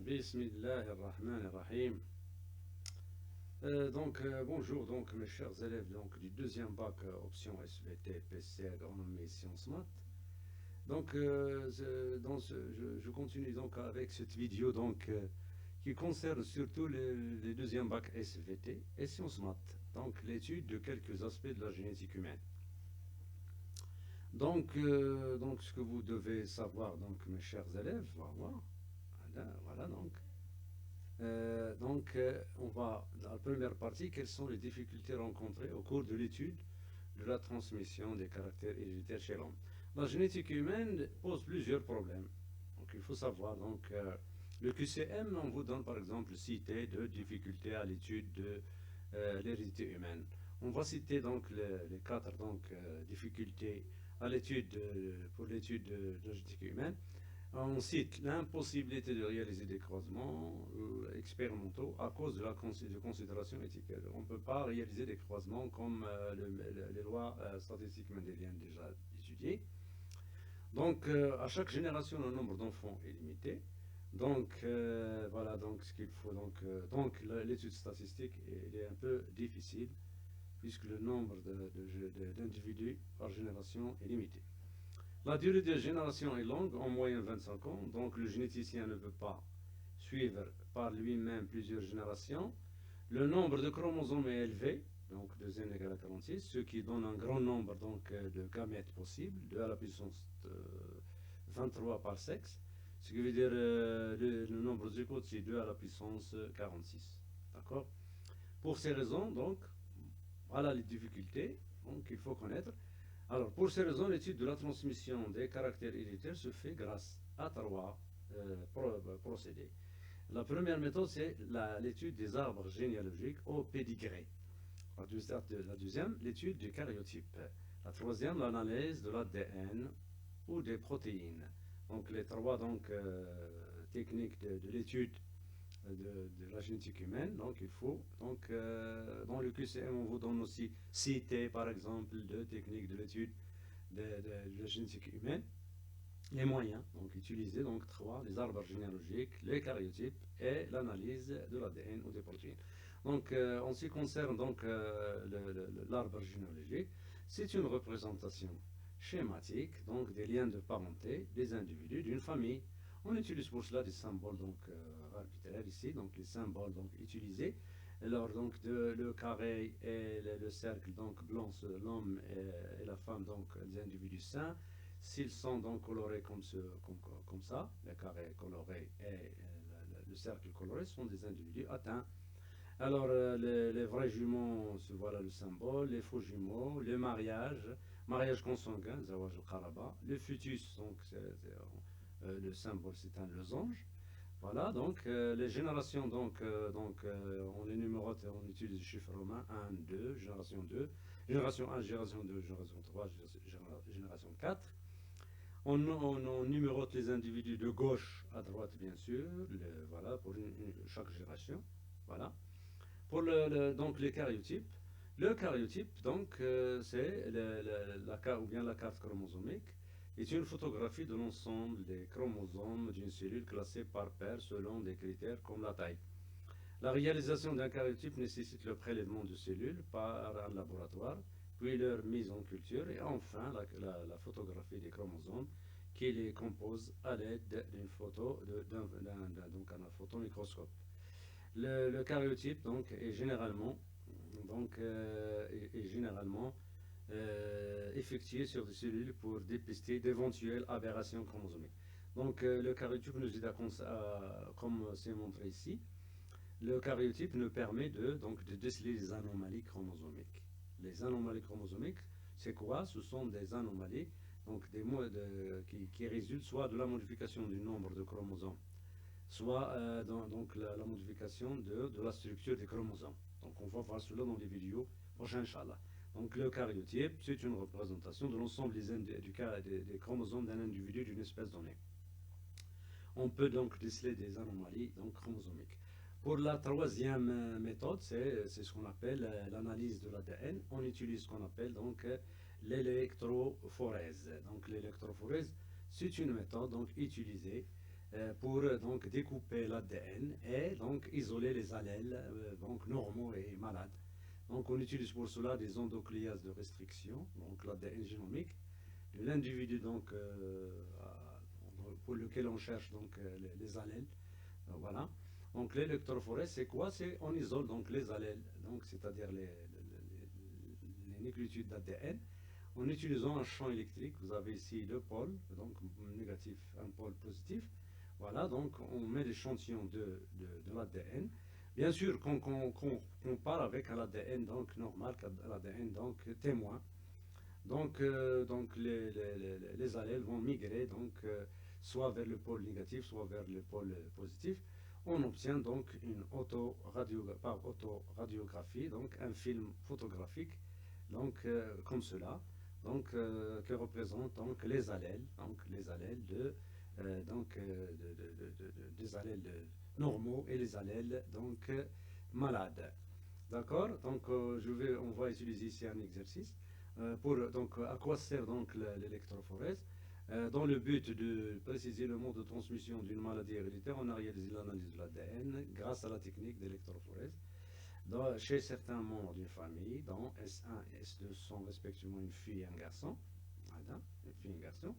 Bismillahirrahmanirrahim. Bonjour mes chers élèves du deuxième bac option SVT, PC, agronomie et sciences maths. Je continue avec cette vidéo qui concerne surtout les deuxièmes bacs SVT et sciences maths, l'étude de quelques aspects de la génétique humaine. Ce que vous devez savoir, mes chers élèves, voilà. On va dans la première partie, quelles sont les difficultés rencontrées au cours de l'étude de la transmission des caractères héréditaires chez l'homme. La génétique humaine pose plusieurs problèmes. Il faut savoir, le QCM, on vous donne par exemple cité de difficultés à l'étude de l'hérédité humaine. On va citer les quatre difficultés à l'étude pour l'étude de la génétique humaine. On cite l'impossibilité de réaliser des croisements expérimentaux à cause de considérations éthiques. On ne peut pas réaliser des croisements comme les lois statistiques mendéliennes déjà étudiées. À chaque génération, le nombre d'enfants est limité. Ce qu'il faut. L'étude statistique est un peu difficile puisque le nombre d'individus par génération est limité. La durée de génération est longue, en moyenne 25 ans, donc le généticien ne peut pas suivre par lui-même plusieurs générations. Le nombre de chromosomes est élevé, donc 2 n égale à 46, ce qui donne un grand nombre de gamètes possibles, 2 à la puissance 23 par sexe, ce qui veut dire le nombre de zygotes c'est 2 à la puissance 46. D'accord? Pour ces raisons, voilà les difficultés qu'il faut connaître. Alors, pour ces raisons, l'étude de la transmission des caractères héréditaires se fait grâce à 3 procédés. La première méthode, c'est l'étude des arbres généalogiques au pédigré. La deuxième, l'étude des karyotypes. La troisième, l'analyse de l'ADN ou des protéines. Les trois techniques de l'étude de la génétique humaine. Il faut, dans le QCM, on vous donne aussi citer, par exemple, deux techniques de l'étude de la génétique humaine. Les moyens, utiliser trois, les arbres généalogiques, les karyotypes et l'analyse de l'ADN ou des protéines. En ce qui concerne l'arbre généalogique, c'est une représentation schématique des liens de parenté des individus d'une famille. On utilise pour cela des symboles arbitraires ici, les symboles utilisés. Alors le carré et le cercle blanc, l'homme et la femme, les individus sains. S'ils sont colorés comme ça, le carré coloré et le cercle coloré sont des individus atteints. Alors les vrais jumeaux, voilà le symbole, les faux jumeaux, le mariage consanguin, zawaj al-qaraba, le fœtus, le symbole c'est un losange. Voilà, les générations, on les numérote, on utilise le chiffre romain 1, 2, génération 2, génération 1, génération 2, génération 3, génération 4. On numérote les individus de gauche à droite, bien sûr, voilà, pour chaque génération. Voilà. Pour les karyotypes, le karyotype, c'est la carte chromosomique, est une photographie de l'ensemble des chromosomes d'une cellule classée par paire selon des critères comme la taille. La réalisation d'un karyotype nécessite le prélèvement de cellules par un laboratoire, puis leur mise en culture et enfin la photographie des chromosomes qui les compose à l'aide d'une photo d'un photomicroscope. Le karyotype est généralement effectué sur des cellules pour dépister d'éventuelles aberrations chromosomiques. Le karyotype nous aide comme c'est montré ici. Le karyotype nous permet de déceler les anomalies chromosomiques. Les anomalies chromosomiques, c'est quoi? Ce sont des anomalies qui résultent soit de la modification du nombre de chromosomes, soit la modification de la structure des chromosomes. On va voir cela dans les vidéos prochaines, Inch'Allah. Le karyotype, c'est une représentation de l'ensemble des chromosomes d'un individu d'une espèce donnée. On peut déceler des anomalies chromosomiques. Pour la troisième méthode, c'est ce qu'on appelle l'analyse de l'ADN. On utilise ce qu'on appelle l'électrophorèse. L'électrophorèse, c'est une méthode utilisée pour donc découper l'ADN et donc isoler les allèles donc normaux et malades. Donc on utilise pour cela des endocliases de restriction, donc l'ADN génomique de l'individu donc pour lequel on cherche donc les allèles. Voilà. Donc l'électrophorèse, c'est quoi? C'est on isole donc les allèles, donc c'est-à-dire les nucléotides d'ADN, en utilisant un champ électrique. Vous avez ici le pôle, donc négatif, un pôle positif. Voilà, donc on met l'échantillon de l'ADN. Bien sûr, qu'on compare avec un ADN donc normal, un ADN donc témoin. Donc les allèles vont migrer donc, soit vers le pôle négatif, soit vers le pôle positif. On obtient donc une par autoradiographie, donc un film photographique, donc comme cela, donc que représentent donc les allèles des allèles normaux et les allèles donc malades. D'accord? Donc on va utiliser ici un exercice donc à quoi sert donc l'électrophorèse? Dans le but de préciser le mode de transmission d'une maladie héréditaire, on a réalisé l'analyse de l'ADN grâce à la technique d'électrophorèse. Chez certains membres d'une famille, dont S1 et S2 sont respectivement une fille et un garçon, voilà, une fille et un garçon,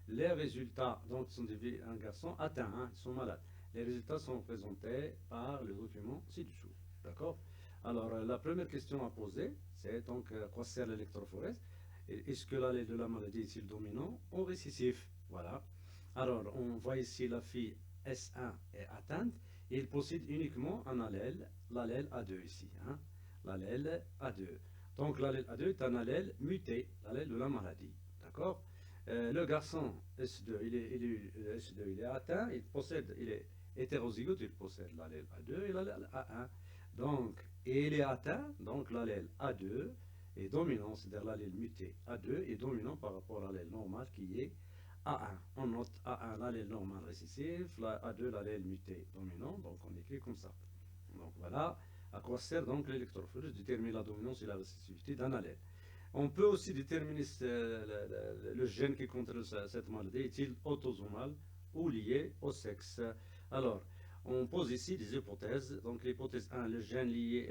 les résultats donc sont un garçon atteint, hein, ils sont malades. Les résultats sont présentés par le document ci-dessous. D'accord? Alors, la première question à poser, c'est donc à quoi sert l'électrophorèse? Est-ce que l'allèle de la maladie est-il dominant ou récessif? Voilà. Alors, on voit ici la fille S1 est atteinte et il possède uniquement un allèle, l'allèle A2 ici. Hein, l'allèle A2. Donc, l'allèle A2 est un allèle muté, l'allèle de la maladie. D'accord? Le garçon S2, il est atteint, il est hétérozygote, il possède l'allèle A2 et l'allèle A1. Donc, et il est atteint, donc l'allèle A2 est dominant, c'est-à-dire l'allèle muté A2 est dominant par rapport à l'allèle normal qui est A1. On note A1 l'allèle normal récessif, A2 l'allèle muté dominant, donc on écrit comme ça. Donc voilà à quoi sert donc l'électrophorèse, déterminer la dominance et la récessivité d'un allèle. On peut aussi déterminer le gène qui contrôle cette maladie, est-il autosomal ou lié au sexe. Alors, on pose ici des hypothèses. Donc l'hypothèse 1, le gène lié,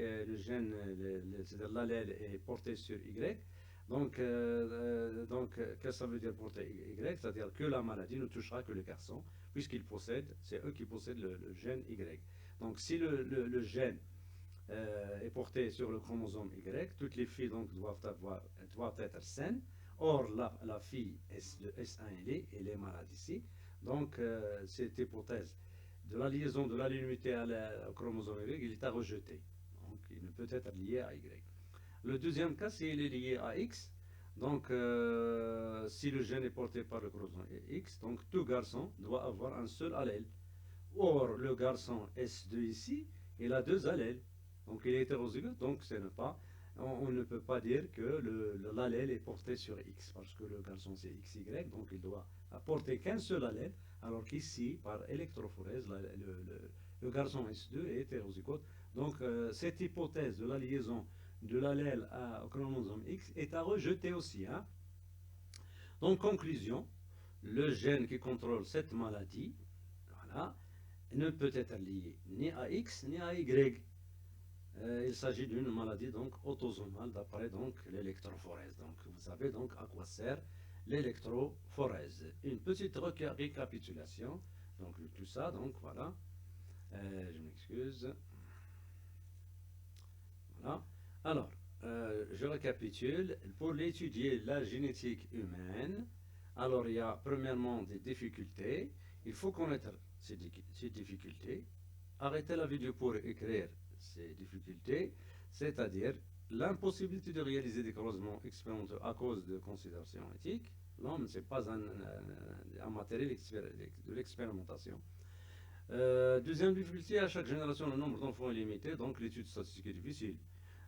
c'est-à-dire l'allèle est porté sur Y. Donc, qu'est-ce que ça veut dire porter Y? C'est-à-dire que la maladie ne touchera que les garçons, puisqu'ils possèdent, c'est eux qui possèdent le gène Y. Donc si le gène est porté sur le chromosome Y, toutes les filles donc, doivent être saines. Or, la fille S1, elle est malade ici. Donc, cette hypothèse de la liaison de l'allèle muté au chromosome Y, il est à rejeter. Donc, il ne peut être lié à Y. Le deuxième cas, c'est il est lié à X. Donc, si le gène est porté par le chromosome X, donc tout garçon doit avoir un seul allèle. Or, le garçon S2 ici, il a deux allèles. Donc, il est hétérozygote, donc on ne peut pas dire que l'allèle est porté sur X, parce que le garçon c'est XY, donc il doit apporter qu'un seul allèle, alors qu'ici, par électrophorèse, le garçon S2 est hétérozygote. Donc, cette hypothèse de la liaison de l'allèle au chromosome X est à rejeter aussi. Hein. Donc, conclusion, le gène qui contrôle cette maladie, voilà, ne peut être lié ni à X ni à Y. Il s'agit d'une maladie donc autosomale d'après donc l'électrophorèse. Donc vous savez donc à quoi sert l'électrophorèse. Une petite récapitulation. Donc tout ça, donc voilà. Je m'excuse. Voilà. Alors, je récapitule. Pour étudier la génétique humaine, alors il y a premièrement des difficultés. Il faut connaître ces difficultés. Arrêtez la vidéo pour écrire ces difficultés, c'est-à-dire l'impossibilité de réaliser des croisements expérimentaux à cause de considérations éthiques. L'homme, ce n'est pas un matériel de l'expérimentation. Deuxième difficulté, à chaque génération, le nombre d'enfants est limité, donc l'étude statistique est difficile.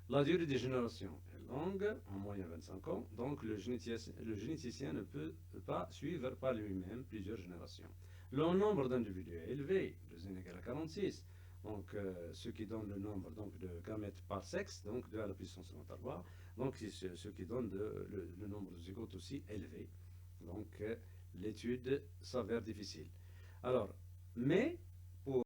La durée des générations est longue, en moyenne 25 ans, donc le généticien ne peut pas suivre par lui-même plusieurs générations. Le nombre d'individus est élevé, 2 n égale à 46. Donc, ce qui donne le nombre donc, de gamètes par sexe, donc 2 à la puissance 3. Donc, c'est ce qui donne le nombre de zygotes aussi élevé. Donc, l'étude s'avère difficile. Alors, Mais